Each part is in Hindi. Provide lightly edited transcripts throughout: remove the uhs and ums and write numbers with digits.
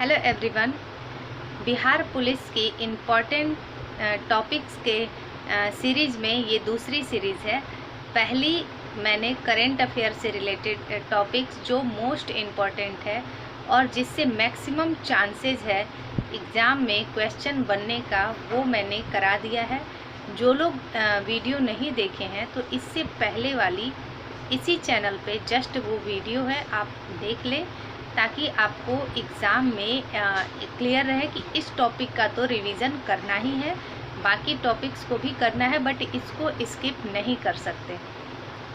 Hello everyone. बिहार पुलिस की इम्पॉर्टेंट टॉपिक्स के सीरीज़ में ये दूसरी सीरीज़ है। पहली मैंने करेंट अफेयर से रिलेटेड टॉपिक्स जो मोस्ट इम्पॉर्टेंट है और जिससे मैक्सिमम चांसेस है एग्ज़ाम में क्वेश्चन बनने का, वो मैंने करा दिया है। जो लोग वीडियो नहीं देखे हैं तो इससे पहले वाली इसी चैनल पे जस्ट वो वीडियो है, आप देख लें ताकि आपको एग्ज़ाम में क्लियर रहे कि इस टॉपिक का तो रिवीज़न करना ही है, बाकी टॉपिक्स को भी करना है, बट इसको स्किप नहीं कर सकते।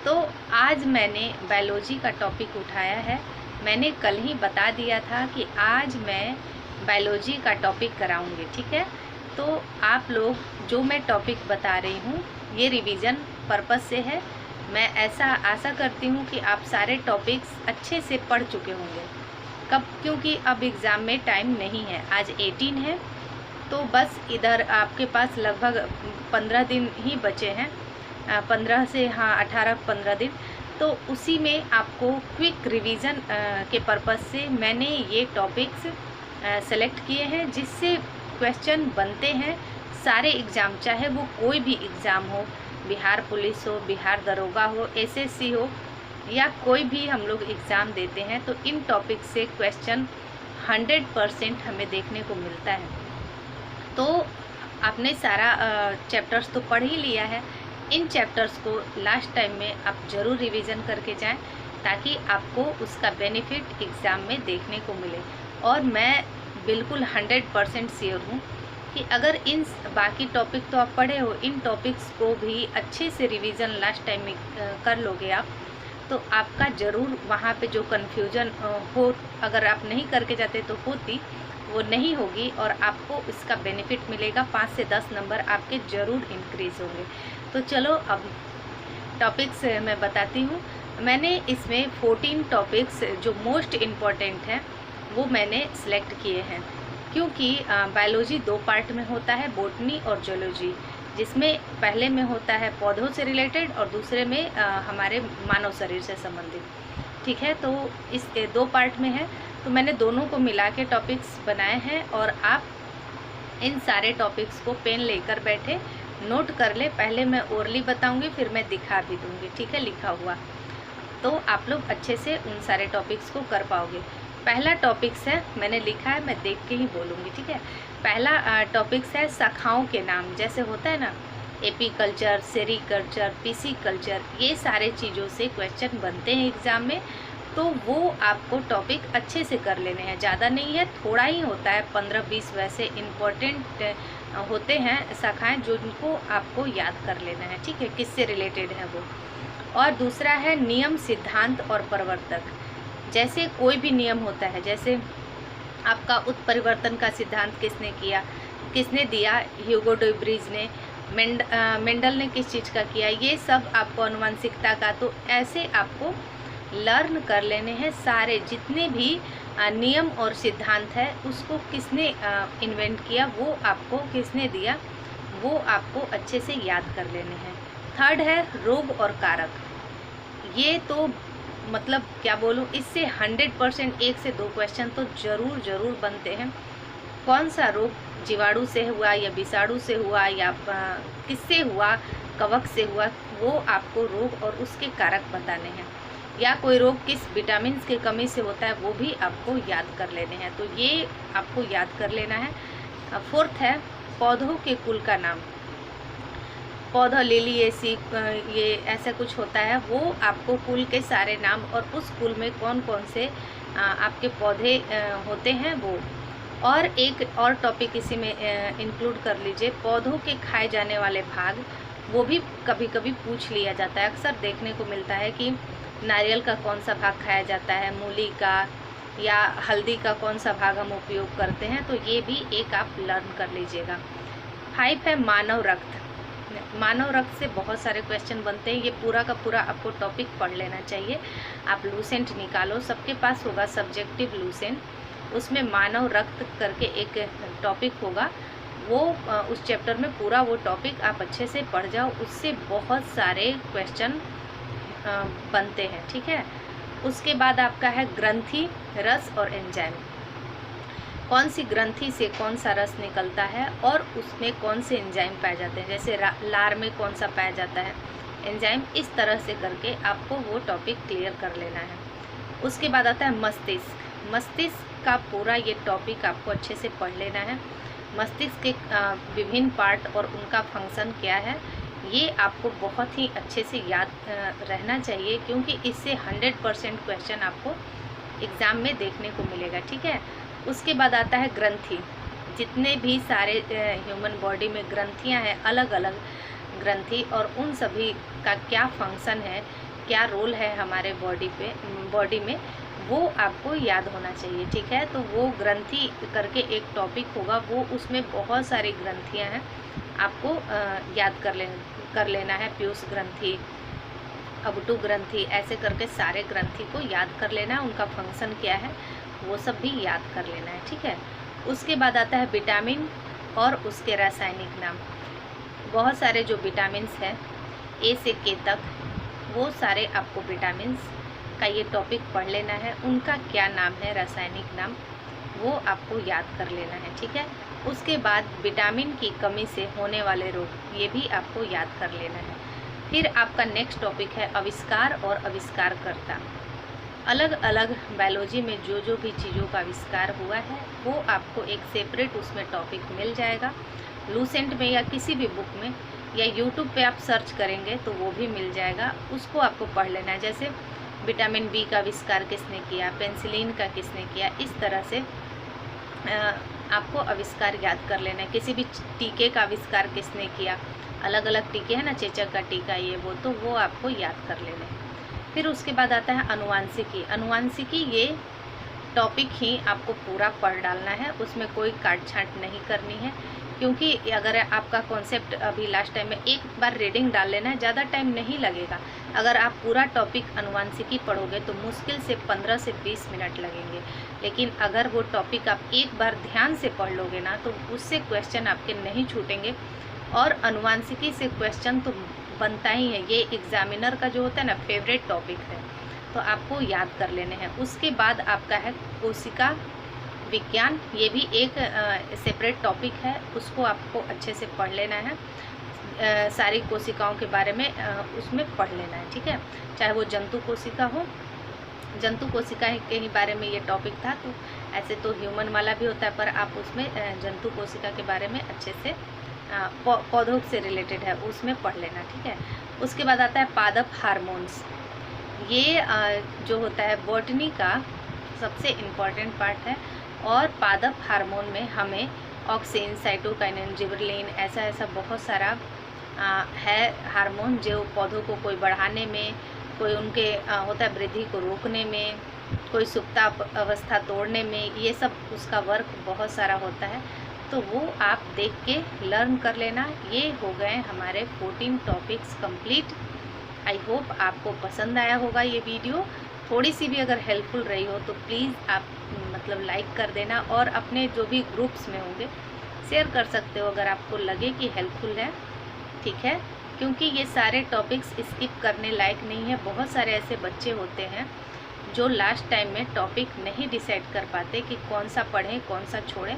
तो आज मैंने बायोलॉजी का टॉपिक उठाया है। मैंने कल ही बता दिया था कि आज मैं बायोलॉजी का टॉपिक कराऊंगी, ठीक है। तो आप लोग जो मैं टॉपिक बता रही हूँ ये रिवीज़न पर्पस से है। मैं ऐसा आशा करती हूँ कि आप सारे टॉपिक्स अच्छे से पढ़ चुके होंगे। कब? क्योंकि अब एग्ज़ाम में टाइम नहीं है। आज 18 है तो बस इधर आपके पास लगभग 15 दिन ही बचे हैं, 15 से 18-15 दिन। तो उसी में आपको क्विक रिवीज़न के पर्पज़ से मैंने ये टॉपिक्स सेलेक्ट किए हैं जिससे क्वेश्चन बनते हैं सारे एग्ज़ाम, चाहे वो कोई भी एग्ज़ाम हो, बिहार पुलिस हो, बिहार दरोगा हो, एसएससी हो या कोई भी हम लोग एग्ज़ाम देते हैं तो इन टॉपिक से क्वेश्चन 100% हमें देखने को मिलता है। तो आपने सारा चैप्टर्स तो पढ़ ही लिया है। इन चैप्टर्स को लास्ट टाइम में आप ज़रूर रिवीज़न करके जाएं ताकि आपको उसका बेनिफिट एग्ज़ाम में देखने को मिले। और मैं बिल्कुल 100% श्योर हूँ कि अगर इन बाकी टॉपिक तो आप पढ़े हो, इन टॉपिक्स को भी अच्छे से रिवीज़न लास्ट टाइम में कर लोगे आप, तो आपका ज़रूर वहाँ पे जो कन्फ्यूजन हो, अगर आप नहीं करके जाते तो होती, वो नहीं होगी और आपको इसका बेनिफिट मिलेगा। 5 से 10 नंबर आपके ज़रूर इंक्रीज़ होंगे। तो चलो अब टॉपिक्स मैं बताती हूँ। मैंने इसमें 14 टॉपिक्स जो मोस्ट इम्पॉर्टेंट हैं वो मैंने सेलेक्ट किए हैं, क्योंकि बायोलॉजी 2 पार्ट में होता है, बॉटनी और जूलॉजी, जिसमें पहले में होता है पौधों से रिलेटेड और दूसरे में हमारे मानव शरीर से संबंधित, ठीक है। तो इस 2 पार्ट में है, तो मैंने दोनों को मिला के टॉपिक्स बनाए हैं और आप इन सारे टॉपिक्स को पेन लेकर बैठे नोट कर ले। पहले मैं ओरली बताऊंगी, फिर मैं दिखा भी दूंगी, ठीक है, लिखा हुआ, तो आप लोग अच्छे से उन सारे टॉपिक्स को कर पाओगे। पहला टॉपिक्स है, मैंने लिखा है, मैं देख के ही बोलूँगी, ठीक है। पहला टॉपिक्स है शाखाओं के नाम। जैसे होता है ना एपीकल्चर, सेरीकल्चर, पिसिकल्चर, ये सारे चीज़ों से क्वेश्चन बनते हैं एग्ज़ाम में, तो वो आपको टॉपिक अच्छे से कर लेने हैं। ज़्यादा नहीं है, थोड़ा ही होता है, 15-20 वैसे इम्पोर्टेंट होते हैं शाखाएँ जिनको आपको याद कर लेना है, ठीक है, किससे रिलेटेड है वो। और दूसरा है नियम, सिद्धांत और प्रवर्तक। जैसे कोई भी नियम होता है, जैसे आपका उत्परिवर्तन का सिद्धांत किसने दिया, ह्यूगो डुब्रीज ने, मेंडल ने किस चीज़ का किया, ये सब आपको आनुवंशिकता का। तो ऐसे आपको लर्न कर लेने हैं सारे जितने भी नियम और सिद्धांत है, उसको किसने इन्वेंट किया, वो आपको किसने दिया, वो आपको अच्छे से याद कर लेने हैं। थर्ड है रोग और कारक। ये तो मतलब क्या बोलूँ, इससे 100% 1 से 2 क्वेश्चन तो ज़रूर बनते हैं। कौन सा रोग जीवाणु से हुआ या विषाणु से हुआ या किससे हुआ, कवक से हुआ, वो आपको रोग और उसके कारक बताने हैं। या कोई रोग किस विटामिन की कमी से होता है, वो भी आपको याद कर लेने हैं। तो ये आपको याद कर लेना है। फोर्थ है पौधों के कुल का नाम। पौधा लिलिएसी, ये ऐसा कुछ होता है, वो आपको कुल के सारे नाम और उस कुल में कौन कौन से आपके पौधे होते हैं वो। और एक और टॉपिक इसी में इंक्लूड कर लीजिए, पौधों के खाए जाने वाले भाग, वो भी कभी कभी पूछ लिया जाता है। अक्सर देखने को मिलता है कि नारियल का कौन सा भाग खाया जाता है, मूली का या हल्दी का कौन सा भाग हम उपयोग करते हैं, तो ये भी एक आप लर्न कर लीजिएगा। 5 है मानव रक्त। मानव रक्त से बहुत सारे क्वेश्चन बनते हैं। ये पूरा का पूरा आपको टॉपिक पढ़ लेना चाहिए। आप लूसेंट निकालो, सबके पास होगा सब्जेक्टिव लूसेंट, उसमें मानव रक्त करके एक टॉपिक होगा, वो उस चैप्टर में पूरा वो टॉपिक आप अच्छे से पढ़ जाओ, उससे बहुत सारे क्वेश्चन बनते हैं, ठीक है। उसके बाद आपका है ग्रंथि, रस और एंजाइम। कौन सी ग्रंथि से कौन सा रस निकलता है और उसमें कौन से एंजाइम पाए जाते हैं, जैसे लार में कौन सा पाया जाता है एंजाइम, इस तरह से करके आपको वो टॉपिक क्लियर कर लेना है। उसके बाद आता है मस्तिष्क। मस्तिष्क का पूरा ये टॉपिक आपको अच्छे से पढ़ लेना है। मस्तिष्क के विभिन्न पार्ट और उनका फंक्शन क्या है, ये आपको बहुत ही अच्छे से याद रहना चाहिए, क्योंकि इससे 100% क्वेश्चन आपको एग्ज़ाम में देखने को मिलेगा, ठीक है। उसके बाद आता है ग्रंथि। जितने भी सारे ह्यूमन बॉडी में ग्रंथियां हैं, अलग अलग ग्रंथि, और उन सभी का क्या फंक्शन है, क्या रोल है हमारे बॉडी में, वो आपको याद होना चाहिए, ठीक है। तो वो ग्रंथि करके एक टॉपिक होगा, वो उसमें बहुत सारी ग्रंथियां हैं, आपको याद कर लेना है। पीयूष ग्रंथि, अबटू ग्रंथि, ऐसे करके सारे ग्रंथि को याद कर लेना है, उनका फंक्शन क्या है वो सब भी याद कर लेना है, ठीक है। उसके बाद आता है विटामिन और उसके रासायनिक नाम। बहुत सारे जो विटामिन्स हैं ए से के तक, वो सारे आपको विटामिन्स का ये टॉपिक पढ़ लेना है, उनका क्या नाम है, रासायनिक नाम, वो आपको याद कर लेना है, ठीक है। उसके बाद विटामिन की कमी से होने वाले रोग, ये भी आपको याद कर लेना है। फिर आपका नेक्स्ट टॉपिक है आविष्कार और आविष्कारकर्ता। अलग अलग बायोलॉजी में जो जो भी चीज़ों का आविष्कार हुआ है, वो आपको एक सेपरेट उसमें टॉपिक मिल जाएगा, लूसेंट में या किसी भी बुक में, या यूट्यूब पे आप सर्च करेंगे तो वो भी मिल जाएगा, उसको आपको पढ़ लेना है। जैसे विटामिन बी का आविष्कार किसने किया, पेनिसिलिन का किसने किया, इस तरह से आपको आविष्कार याद कर लेना है। किसी भी टीके का आविष्कार किसने किया, अलग अलग टीके हैं ना, चेचक का टीका, ये वो, तो वो आपको याद कर लेना है। फिर उसके बाद आता है अनुवांशिकी। अनुवांशिकी ये टॉपिक ही आपको पूरा पढ़ डालना है, उसमें कोई काट छांट नहीं करनी है, क्योंकि अगर आपका कॉन्सेप्ट अभी लास्ट टाइम में एक बार रीडिंग डाल लेना है, ज़्यादा टाइम नहीं लगेगा। अगर आप पूरा टॉपिक अनुवांशिकी पढ़ोगे तो मुश्किल से 15 से 20 मिनट लगेंगे, लेकिन अगर वो टॉपिक आप एक बार ध्यान से पढ़ लोगे ना, तो उससे क्वेश्चन आपके नहीं छूटेंगे, और अनुवांशिकी से क्वेश्चन तो बनता ही है। ये एग्जामिनर का जो होता है ना, फेवरेट टॉपिक है, तो आपको याद कर लेने हैं। उसके बाद आपका है कोशिका विज्ञान, ये भी एक सेपरेट टॉपिक है, उसको आपको अच्छे से पढ़ लेना है। सारी कोशिकाओं के बारे में उसमें पढ़ लेना है, ठीक है। चाहे वो जंतु कोशिका हो, जंतु कोशिका के ही बारे में ये टॉपिक था, तो ऐसे तो ह्यूमन वाला भी होता है, पर आप उसमें जंतु कोशिका के बारे में अच्छे से पौधों से रिलेटेड है, उसमें पढ़ लेना, ठीक है। उसके बाद आता है पादप हार्मोन्स। ये जो होता है बॉटनी का सबसे इम्पॉर्टेंट पार्ट है, और पादप हार्मोन में हमें ऑक्सिन, साइटोकाइनिन, जिबरेलिन, ऐसा बहुत सारा है हार्मोन, जो पौधों को कोई बढ़ाने में, कोई उनके होता है वृद्धि को रोकने में, कोई सुप्ता अवस्था तोड़ने में, ये सब उसका वर्क बहुत सारा होता है, तो वो आप देख के लर्न कर लेना। ये हो गए हमारे 14 टॉपिक्स कंप्लीट। आई होप आपको पसंद आया होगा ये वीडियो। थोड़ी सी भी अगर हेल्पफुल रही हो तो प्लीज़ आप मतलब लाइक कर देना, और अपने जो भी ग्रुप्स में होंगे शेयर कर सकते हो अगर आपको लगे कि हेल्पफुल है, ठीक है। क्योंकि ये सारे टॉपिक्स स्किप करने लायक नहीं है। बहुत सारे ऐसे बच्चे होते हैं जो लास्ट टाइम में टॉपिक नहीं डिसाइड कर पाते कि कौन सा पढ़ें कौन सा छोड़ें,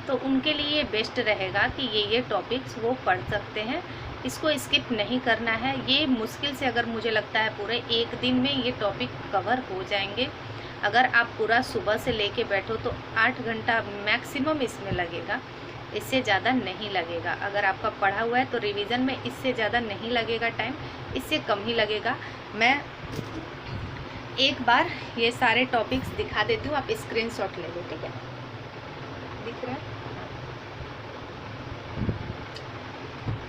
तो उनके लिए बेस्ट रहेगा कि ये टॉपिक्स वो पढ़ सकते हैं, इसको स्किप नहीं करना है। ये मुश्किल से, अगर मुझे लगता है पूरे एक दिन में ये टॉपिक कवर हो जाएंगे। अगर आप पूरा सुबह से लेके बैठो तो 8 घंटा मैक्सिमम इसमें लगेगा, इससे ज़्यादा नहीं लगेगा। अगर आपका पढ़ा हुआ है तो रिवीजन में इससे ज़्यादा नहीं लगेगा टाइम, इससे कम ही लगेगा। मैं एक बार ये सारे टॉपिक्स दिखा देती हूँ, आप स्क्रीनशॉट ले लो, ठीक है। दिख रहा है?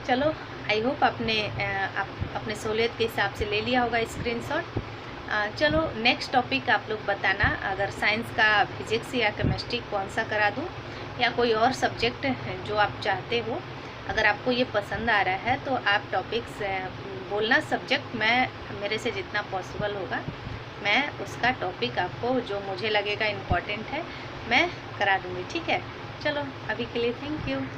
चलो, आई होप आपने अपने सहूलियत के हिसाब से ले लिया होगा स्क्रीनशॉट। चलो नेक्स्ट टॉपिक आप लोग बताना, अगर साइंस का फिजिक्स या केमिस्ट्री कौन सा करा दूँ, या कोई और सब्जेक्ट जो आप चाहते हो। अगर आपको ये पसंद आ रहा है तो आप टॉपिक्स बोलना, सब्जेक्ट मैं मेरे से जितना पॉसिबल होगा मैं उसका टॉपिक आपको जो मुझे लगेगा इम्पॉर्टेंट है मैं करा दूँगी, ठीक है। चलो अभी के लिए थैंक यू।